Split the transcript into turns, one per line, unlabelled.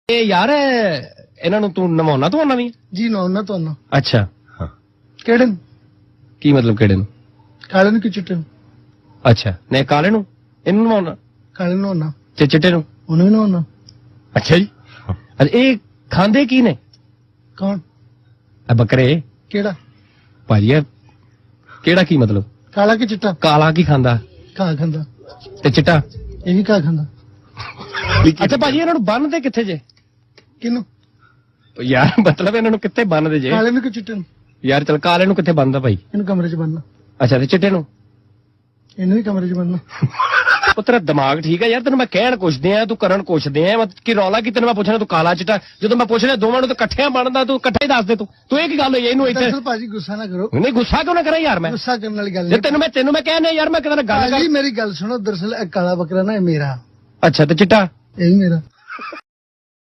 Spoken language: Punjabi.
ਇਹ ਯਾਰ ਇਹਨਾਂ ਨੂੰ ਤੂੰ ਨਵਾਉਣਾ ਧਵਾਉਣਾ ਵੀ?
ਜੀ ਨਹਾਉਣਾ ਤੁਹਾਨੂੰ।
ਅੱਛਾ
ਕਿਹੜੇ ਨੂੰ?
ਕੀ ਮਤਲਬ ਕਿਹੜੇ ਨੂੰ?
ਕਾਲੇ ਨੂੰ ਕਿ ਚਿੱਟੇ ਨੂੰ?
ਅੱਛਾ ਨਹੀਂ ਕਾਲੇ ਨੂੰ ਇਹਨੂੰ ਨਵਾਉਣਾ,
ਕਾਲੇ ਨੂੰ ਨਹਾਉਣਾ
ਤੇ ਚਿੱਟੇ ਨੂੰ
ਉਹਨੂੰ ਵੀ ਨਹਾਉਣਾ।
ਅੱਛਾ ਜੀ। ਅੱਛਾ ਇਹ ਖਾਂਦੇ ਕੀ ਨੇ?
ਕੌਣ?
ਇਹ ਬੱਕਰੇ।
ਕਿਹੜਾ
ਭਾਜੀ ਇਹ ਕਿਹੜਾ ਕੀ ਮਤਲਬ?
ਕਾਲਾ ਕਿ ਚਿੱਟਾ?
ਕਾਲਾ ਕੀ ਖਾਂਦਾ
ਘਾਹ ਖਾਂਦਾ
ਤੇ ਚਿੱਟਾ?
ਇਹ ਵੀ ਘਾਹ ਖਾਂਦਾ।
ਅੱਛਾ ਭਾਜੀ ਇਹਨਾਂ ਨੂੰ ਬੰਨਦੇ ਕਿੱਥੇ ਜੇ?
ਕਿਹਨੂੰ?
ਯਾਰ ਮਤਲਬ ਇਹਨਾਂ ਨੂੰ ਕਿੱਥੇ ਬੰਨਦੇ ਜੇ?
ਕਾਲੇ ਨੂੰ ਕਿ ਚਿੱਟੇ ਨੂੰ?
ਯਾਰ ਚਲ ਕਾਲੇ ਨੂੰ ਕਿੱਥੇ ਬੰਨਦਾ ਭਾਈ?
ਇਹਨੂੰ ਕਮਰੇ 'ਚ ਬੰਨਣਾ।
ਅੱਛਾ ਤੇ ਚਿੱਟੇ ਨੂੰ?
ਇਹਨੂੰ ਵੀ ਕਮਰੇ 'ਚ ਬੰਨਣਾ।
ਉਹ ਤੇਰਾ ਦਿਮਾਗ ਠੀਕ ਹੈ ਯਾਰ, ਤੈਨੂੰ ਮੈਂ ਕਹਿਣ ਕੁਛਦੇ ਆ, ਤੂੰ ਕਰਨ ਕੁਛਦੇ ਆ। ਕੀ ਰੌਲਾ ਕੀ? ਤੈਨੂੰ ਮੈਂ ਪੁੱਛਣਾ ਤੂੰ ਕਾਲਾ ਚਿੱਟਾ, ਜਦੋਂ ਮੈਂ ਪੁੱਛਣਾ ਦੋਵਾਂ ਨੂੰ ਤਾਂ ਇਕੱਠਿਆਂ ਬਣਦਾ, ਤੂੰ ਇਕੱਠੇ ਹੀ ਦੱਸ ਦੇ। ਤੂੰ ਇਹ ਕੀ ਗੱਲ ਹੋਈ ਇਹਨੂੰ ਇੱਥੇ?
ਦਰਅਸਲ ਭਾਜੀ ਗੁੱਸਾ ਨਾ ਕਰੋ।
ਨਹੀਂ ਗੁੱਸਾ ਕਿਉਂ ਨਾ ਕਰਾਂ ਯਾਰ? ਮੈਂ
ਗੁੱਸਾ ਕਰਨ ਵਾਲੀ ਗੱਲ
ਜੇ
ਨਹੀਂ।
ਤੈਨੂੰ ਮੈਂ ਕਹਿੰਦਾ ਯਾਰ, ਮੈਂ ਕਿਤੇ ਗੱਲ
ਭਾਜੀ ਮੇਰੀ ਗੱਲ ਸੁਣੋ। ਦਰਅਸਲ ਇਹ ਕਾਲਾ ਬੱਕਰਾ ਨਾ ਇਹ ਮੇਰਾ।
ਅੱਛਾ ਤੇ ਚਿੱਟਾ?
ਇਹ ਵੀ ਮੇਰਾ।